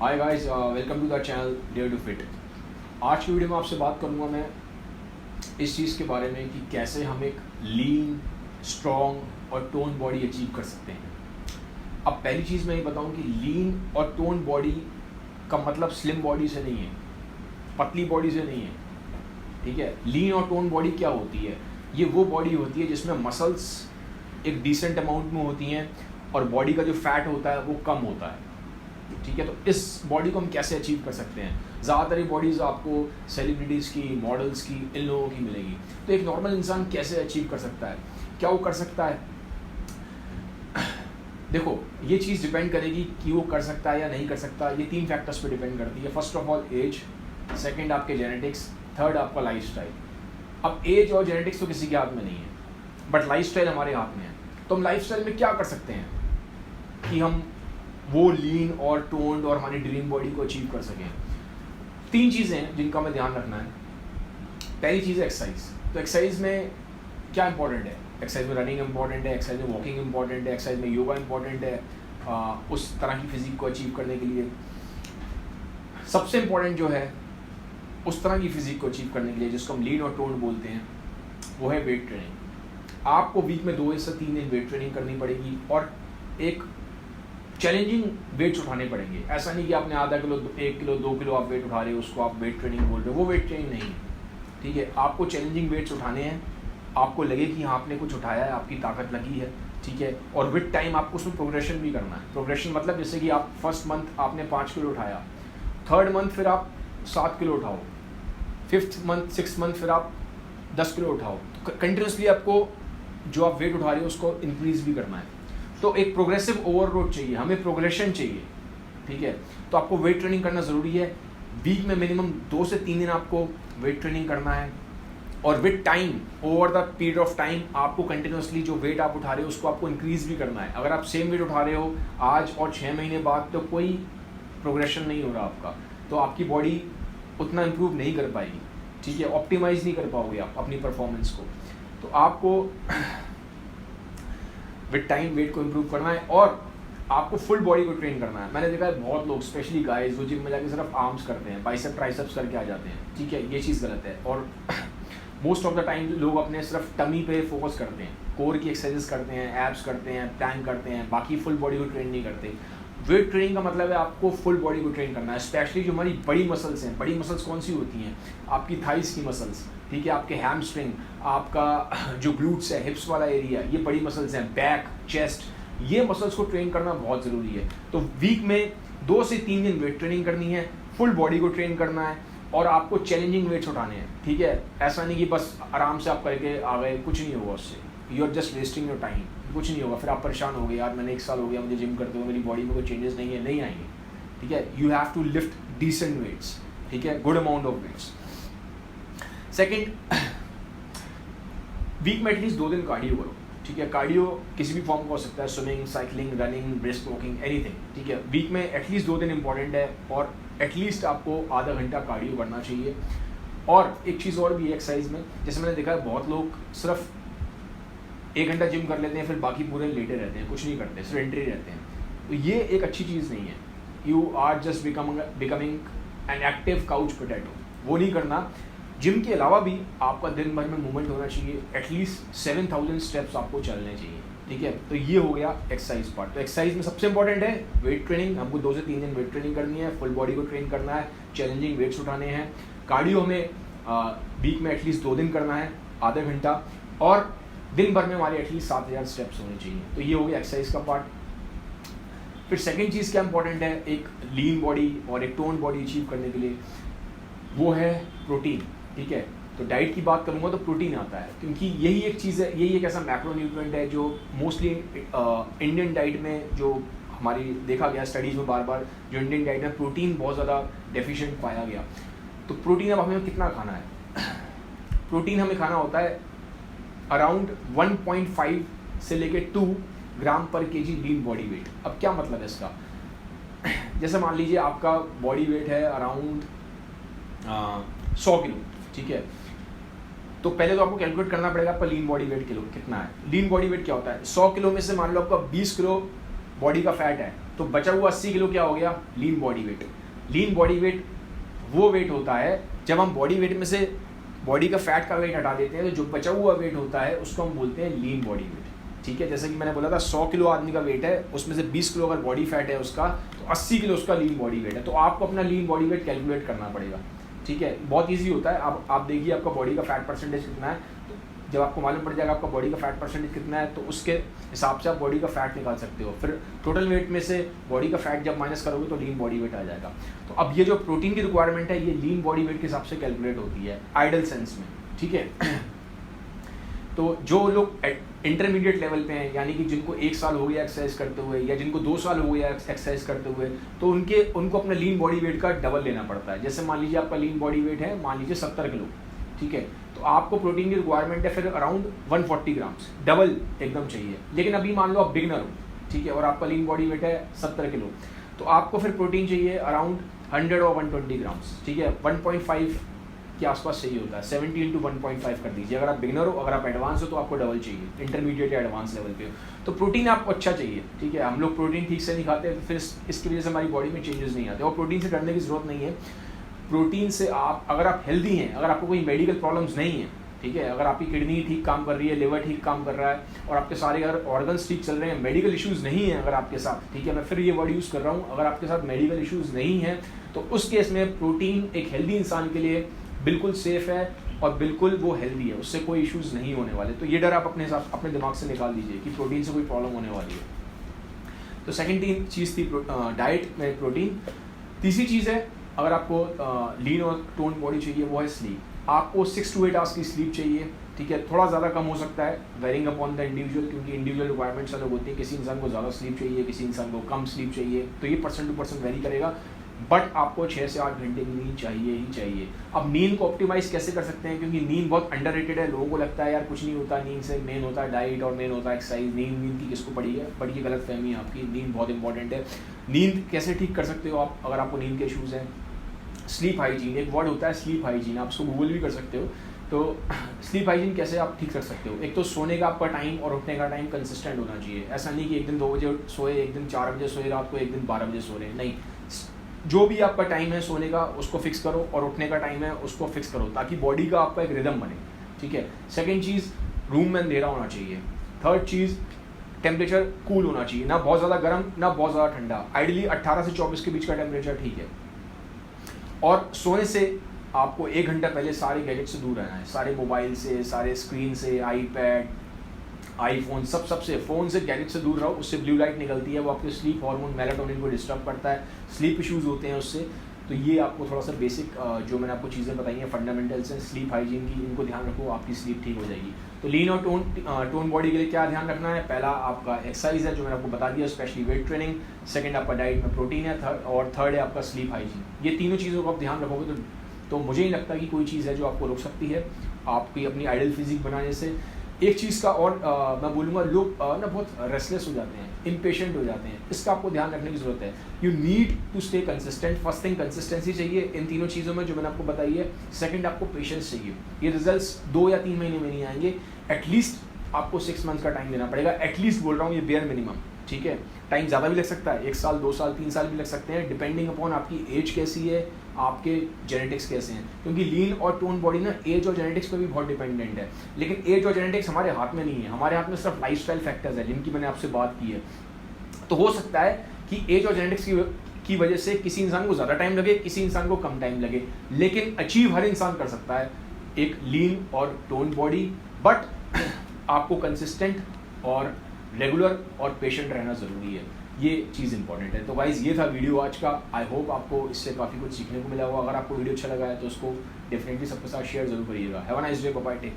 Hi guys, welcome to the channel dare to fit. आज की video में आपसे बात करूंगा मैं इस चीज़ के बारे में कि कैसे हम एक लीन, स्ट्रॉन्ग और टोन बॉडी अचीव कर सकते हैं। अब पहली चीज़ मैं ये बताऊं कि लीन और टोन बॉडी का मतलब स्लिम बॉडी से नहीं है, पतली बॉडी से नहीं है। ठीक है, लीन और टोन बॉडी क्या होती है? ये वो बॉडी होती है जिसमें मसल्स एक डिसेंट अमाउंट में होती हैं और बॉडी का जो फैट होता है वो कम होता है। ठीक है, तो इस बॉडी को हम कैसे अचीव कर सकते हैं? ज़्यादातर ये बॉडीज़ आपको सेलिब्रिटीज़ की, मॉडल्स की, इन लोगों की मिलेगी। तो एक नॉर्मल इंसान कैसे अचीव कर सकता है? क्या वो कर सकता है? देखो, ये चीज़ डिपेंड करेगी कि वो कर सकता है या नहीं कर सकता। ये 3 फैक्टर्स पे डिपेंड करती है। First of all age, second आपके जेनेटिक्स, थर्ड आपका लाइफस्टाइल। अब एज और जेनेटिक्स तो किसी के हाथ में नहीं है, बट लाइफस्टाइल हमारे हाथ में है। तो हम लाइफस्टाइल में क्या कर सकते हैं कि हम वो लीन और टोन्ड और हमारी ड्रीम बॉडी को अचीव कर सकें? 3 चीज़ें हैं जिनका हमें ध्यान रखना है। पहली चीज़ है एक्सरसाइज। तो एक्सरसाइज में क्या इंपॉर्टेंट है? एक्सरसाइज में रनिंग इंपॉर्टेंट है, एक्सरसाइज में वॉकिंग इंपॉर्टेंट है, एक्सरसाइज में योगा इंपॉर्टेंट है उस तरह की फिजिक को अचीव करने के लिए। सबसे इंपॉर्टेंट जो है उस तरह की फिजिक को अचीव करने के लिए, जिसको हम लीन और टोन्ड बोलते हैं, वो है वेट ट्रेनिंग। आपको वीक में 2 से 3 दिन वेट ट्रेनिंग करनी पड़ेगी और एक चैलेंजिंग वेट्स उठाने पड़ेंगे। ऐसा नहीं कि आपने आधा किलो, 1 किलो, 2 किलो आप वेट उठा रहे हो, उसको आप वेट ट्रेनिंग बोल रहे हो। वो वेट ट्रेनिंग नहीं है। ठीक है, आपको चैलेंजिंग वेट्स उठाने हैं। आपको लगे कि हाँ आपने कुछ उठाया है, आपकी ताकत लगी है। ठीक है, और विद टाइम आपको उसमें प्रोग्रेशन भी करना है। प्रोग्रेशन मतलब जैसे कि आप फर्स्ट मंथ आपने 5 किलो उठाया, थर्ड मंथ फिर आप 7 किलो उठाओ, फिफ्थ मंथ, 6th मंथ फिर आप 10 किलो उठाओ। तो कंटिन्यूसली आपको जो आप वेट उठा रहे हो उसको इंक्रीज भी करना है। तो एक प्रोग्रेसिव ओवरलोड चाहिए, हमें प्रोग्रेशन चाहिए। ठीक है, तो आपको वेट ट्रेनिंग करना ज़रूरी है। वीक में मिनिमम 2 से 3 दिन आपको वेट ट्रेनिंग करना है और with time, over the period of time, आपको कंटिन्यूसली जो वेट आप उठा रहे हो उसको आपको इंक्रीज भी करना है। अगर आप सेम वेट उठा रहे हो आज और 6 महीने बाद, तो कोई प्रोग्रेशन नहीं हो रहा आपका, तो आपकी बॉडी उतना इम्प्रूव नहीं कर पाएगी। ठीक है, ऑप्टिमाइज नहीं कर पाओगे आप अपनी परफॉर्मेंस को। तो आपको विद टाइम वेट को इम्प्रूव करना है और आपको फुल बॉडी को ट्रेन करना है। मैंने देखा है बहुत लोग, स्पेशली गाइस, वो जिम में जाके सिर्फ आर्म्स करते हैं, बाइसेप ट्राइसेप्स करके आ जाते हैं। ठीक है, ये चीज़ गलत है। और मोस्ट ऑफ द टाइम लोग अपने सिर्फ टमी पे फोकस करते हैं, कोर की एक्सरसाइजेस करते हैं, एब्स करते हैं, प्लैंक करते हैं, बाकी फुल बॉडी को ट्रेन नहीं करते। वेट ट्रेनिंग का मतलब है आपको फुल बॉडी को ट्रेन करना है। स्पेशली जो हमारी बड़ी मसल्स हैं, बड़ी मसल्स कौन सी होती हैं? आपकी थाइस की मसल्स, ठीक है, आपके हैमस्ट्रिंग, आपका जो ग्लूट्स है, हिप्स वाला एरिया, ये बड़ी मसल्स हैं, बैक, चेस्ट, ये मसल्स को ट्रेन करना बहुत ज़रूरी है। तो वीक में 2 से 3 दिन वेट ट्रेनिंग करनी है, फुल बॉडी को ट्रेन करना है और आपको चैलेंजिंग वेट्स उठाने हैं। ठीक है, ऐसा नहीं कि बस आराम से आप करके आ गए, कुछ नहीं होगा उससे। You are just wasting your time, कुछ नहीं होगा। फिर आप परेशान हो गए, यार मैंने 1 साल हो गया मुझे जिम करते हुए, मेरी बॉडी में कोई चेंजेस नहीं है, नहीं आएंगे। ठीक है, you have to lift decent weights. ठीक है, good amount of weights. Second, week में एटलीस्ट 2 दिन कार्डियो करो। ठीक है, कार्डियो किसी भी फॉर्म का हो सकता है, swimming, cycling, running, brisk walking, anything. ठीक है, वीक में एटलीस्ट 2 दिन इंपॉर्टेंट है और एटलीस्ट आपको आधा घंटा कार्डियो करना चाहिए। और एक चीज़ और भी है एक्सरसाइज में, जैसे मैंने देखा है बहुत लोग सिर्फ 1 घंटा जिम कर लेते हैं, फिर बाकी पूरे लेटे रहते हैं, कुछ नहीं करते, सेडेंटरी रहते हैं। तो ये एक अच्छी चीज़ नहीं है। You are just becoming an active couch potato, वो नहीं करना। जिम के अलावा भी आपका दिन भर में मूवमेंट होना चाहिए। एटलीस्ट 7000 स्टेप्स आपको चलने चाहिए। ठीक है, तो ये हो गया एक्सरसाइज पार्ट। तो एक्सरसाइज में सबसे इंपॉर्टेंट है वेट ट्रेनिंग। हमको 2 से 3 दिन वेट ट्रेनिंग करनी है, फुल बॉडी को ट्रेन करना है, चैलेंजिंग वेट्स उठाने हैं। कार्डियो हमें वीक में एटलीस्ट 2 दिन करना है, आधा घंटा, और दिन भर में हमारे एटलीस्ट 7000 स्टेप्स होने चाहिए। तो ये हो गया एक्सरसाइज का पार्ट। फिर सेकेंड चीज़ क्या इंपॉर्टेंट है एक लीन बॉडी और एक टोन बॉडी अचीव करने के लिए, वो है प्रोटीन। ठीक है, तो डाइट की बात करूँगा तो प्रोटीन आता है, क्योंकि यही एक चीज़ है, यही एक ऐसा मैक्रोन्यूट्रिएंट है जो मोस्टली इंडियन डाइट में, जो हमारी देखा गया स्टडीज़ में बार बार, जो इंडियन डाइट में प्रोटीन बहुत ज़्यादा डेफिशिएंट पाया गया। तो प्रोटीन अब हमें कितना खाना है? प्रोटीन हमें खाना होता है अराउंड 1.5 से लेके 2 ग्राम पर केजी लीन बॉडी वेट। अब क्या मतलब है इसका? जैसे मान लीजिए आपका बॉडी वेट है अराउंड 100 किलो। ठीक है, तो पहले तो आपको कैलकुलेट करना पड़ेगा आपका लीन बॉडी वेट किलो कितना है। लीन बॉडी वेट क्या होता है? 100 किलो में से मान लो आपका 20 किलो बॉडी का फैट है, तो बचा हुआ 80 किलो क्या हो गया, lean body weight. Lean body weight वो वेट होता है जब हम बॉडी वेट में से बॉडी का फैट का वेट हटा देते हैं, तो जो बचा हुआ वेट होता है उसको हम बोलते हैं लीन बॉडी वेट। ठीक है, जैसे कि मैंने बोला था 100 किलो आदमी का वेट है, उसमें से 20 किलो अगर बॉडी फैट है उसका, तो 80 किलो उसका लीन बॉडी वेट है। तो आपको अपना लीन बॉडी वेट कैलकुलेट करना पड़ेगा। ठीक है, बहुत ईजी होता है। आप देखिए आपका बॉडी का फैट परसेंटेज कितना है, जब आपको मालूम पड़ जाएगा आपका बॉडी का फैट परसेंटेज कितना है, तो उसके हिसाब से आप बॉडी का फैट निकाल सकते हो। फिर टोटल वेट में से बॉडी का फैट जब माइनस करोगे तो लीन बॉडी वेट आ जाएगा। तो अब ये जो प्रोटीन की रिक्वायरमेंट है ये लीन बॉडी वेट के हिसाब से कैलकुलेट होती है आइडल सेंस में। ठीक है, तो जो लोग इंटरमीडिएट लेवल पे हैं, यानी कि जिनको 1 साल हो गया एक्सरसाइज करते हुए या जिनको 2 साल हो गया एक्सरसाइज करते हुए, तो उनको अपना लीन बॉडी वेट का डबल लेना पड़ता है। जैसे मान लीजिए आपका लीन बॉडी वेट है, मान लीजिए 70 किलो। ठीक है, तो आपको प्रोटीन की रिक्वायरमेंट है फिर अराउंड 140 ग्राम्स, डबल एकदम चाहिए। लेकिन अभी मान लो आप बिगनर हो, ठीक है, और आपका लीन बॉडी वेट है 70 किलो, तो आपको फिर प्रोटीन चाहिए अराउंड 100 और 120 ग्राम्स। ठीक है, 1.5 के आसपास चाहिए होता है। 70 इंटू 1.5 कर दीजिए। अगर आप बिगनर हो, अगर आप एडवांस हो तो आपको डबल चाहिए, इंटरमीडिएट या एडवांस लेवल पे हो। तो प्रोटीन आपको अच्छा चाहिए। ठीक है, हम लोग प्रोटीन ठीक से नहीं खाते, फिर इसकी वजह से हमारी बॉडी में चेंजेस नहीं आते। और प्रोटीन से डरने की जरूरत नहीं है। प्रोटीन से अगर आप हेल्दी हैं, अगर आपको कोई मेडिकल प्रॉब्लम्स नहीं है, ठीक है, अगर आपकी किडनी ठीक काम कर रही है, लिवर ठीक काम कर रहा है और आपके सारे अगर ऑर्गन्स ठीक चल रहे हैं, मेडिकल इश्यूज नहीं है अगर आपके साथ, ठीक है, मैं फिर ये वर्ड यूज़ कर रहा हूँ, अगर आपके साथ मेडिकल इश्यूज नहीं है, तो उस केस में प्रोटीन एक हेल्दी इंसान के लिए बिल्कुल सेफ है और बिल्कुल वो हेल्दी है, उससे कोई इश्यूज नहीं होने वाले। तो ये डर आप अपने दिमाग से निकाल दीजिए कि प्रोटीन से कोई प्रॉब्लम होने वाली है। तो सेकेंड चीज़ थी डाइट में प्रोटीन। तीसरी चीज़ है, अगर आपको लीन और टोन बॉडी चाहिए, वो है स्लीप। आपको 6 to 8 आवर्स की स्लीप चाहिए। ठीक है, थोड़ा ज़्यादा कम हो सकता है, वेरिंग अपॉन द इंडिविजुअल, क्योंकि इंडिविजुअल रिक्वायरमेंट्स अलग होती है। किसी इंसान को ज़्यादा स्लीप चाहिए, किसी इंसान को कम स्लीप चाहिए, तो ये पर्सन टू पर्सन वेरी करेगा। बट आपको 6 से 8 घंटे की नींद चाहिए ही चाहिए। अब नींद को ऑप्टिमाइज कैसे कर सकते हैं, क्योंकि नींद बहुत अंडररेटेड है। लोगों को लगता है यार कुछ नहीं होता नींद से, मेन होता है डाइट और मेन होता है एक्सरसाइज। नींद की किसको पड़ी है, बड़ी गलत फहमी है आपकी। नींद बहुत इंपॉर्टेंट है। नींद कैसे ठीक कर सकते हो आप, अगर आपको नींद के इशूज़ हैं? स्लीप हाइजीन, एक वर्ड होता है स्लीप हाइजीन, आप उसको गूगल भी कर सकते हो। तो स्लीप हाइजीन कैसे आप ठीक कर सकते हो? एक तो सोने का आपका टाइम और उठने का टाइम कंसिस्टेंट होना चाहिए। ऐसा नहीं कि एक दिन 2 बजे सोए, एक दिन 4 बजे सोए रात को, एक दिन 12 बजे सो रहे हैं, नहीं। जो भी आपका टाइम है सोने का उसको फिक्स करो और उठने का टाइम है उसको फिक्स करो, ताकि बॉडी का आपका एक रिदम बने। ठीक है, सेकेंड चीज़, रूम में अंधेरा होना चाहिए। थर्ड चीज़, टेम्परेचर कूल होना चाहिए, ना बहुत ज़्यादा गर्म ना बहुत ज़्यादा ठंडा। आइडियली 18 से 24 के बीच का टेम्परेचर ठीक है। और सोने से आपको 1 घंटा पहले सारे गैजेट से दूर रहना है, सारे मोबाइल से, सारे स्क्रीन से, आईपैड, आईफोन, सबसे फ़ोन से, गैजेट से दूर रहो। उससे ब्लू लाइट निकलती है, वो आपके स्लीप हार्मोन मेलाटोनिन को डिस्टर्ब करता है, स्लीप इश्यूज़ होते हैं उससे। तो ये आपको थोड़ा सा बेसिक जो मैंने आपको चीज़ें बताई हैं फंडामेंटल्स हैं स्लीप हाइजीन की, इनको ध्यान रखो, आपकी स्लीप ठीक हो जाएगी। तो लीन और टोन बॉडी के लिए क्या ध्यान रखना है? पहला आपका एक्सरसाइज है जो मैंने आपको बता दिया, स्पेशली वेट ट्रेनिंग। सेकंड आपका डाइट में प्रोटीन है, थर्ड है आपका स्लीप हाइजीन। ये तीनों चीज़ों को आप ध्यान रखोगे तो मुझे नहीं लगता कि कोई चीज़ है जो आपको रोक सकती है आपकी अपनी आइडल फिजिक बनाने से। एक चीज़ का और मैं बोलूँगा, लोग ना बहुत रेस्टलेस हो जाते हैं, इम्पेशेंट हो जाते हैं, इसका आपको ध्यान रखने की ज़रूरत है। You need to stay consistent. First thing consistency चाहिए इन तीनों चीज़ों में जो मैंने आपको बताई है। सेकंड आपको पेशेंस चाहिए। ये रिजल्ट्स 2 या 3 महीने में नहीं आएंगे, एटलीस्ट आपको 6 मंथ्स का टाइम देना पड़ेगा। एटलीस्ट बोल रहा हूँ, ये बेयर मिनिमम। ठीक है, टाइम ज़्यादा भी लग सकता है, 1 साल 2 साल 3 साल भी लग सकते हैं, डिपेंडिंग अपॉन आपकी एज कैसी है, आपके जेनेटिक्स कैसे हैं। क्योंकि लीन और टोन बॉडी ना एज और जेनेटिक्स पे भी बहुत डिपेंडेंट है। लेकिन एज और जेनेटिक्स हमारे हाथ में नहीं है, हमारे हाथ में सिर्फ लाइफस्टाइल फैक्टर्स है जिनकी मैंने आपसे बात की है। तो हो सकता है कि एज और जेनेटिक्स की वजह से किसी इंसान को ज़्यादा टाइम लगे, किसी इंसान को कम टाइम लगे, लेकिन अचीव हर इंसान कर सकता है एक लीन और टोन बॉडी। बट आपको कंसिस्टेंट और रेगुलर और पेशेंट रहना ज़रूरी है, ये चीज़ इंपॉर्टेंट है। तो गाइज़ ये था वीडियो आज का। आई होप आपको इससे काफ़ी कुछ सीखने को मिला होगा। अगर आपको वीडियो अच्छा लगा है तो उसको डेफिनेटली सबके साथ शेयर जरूर करिएगा। Have a nice day, bye bye, take.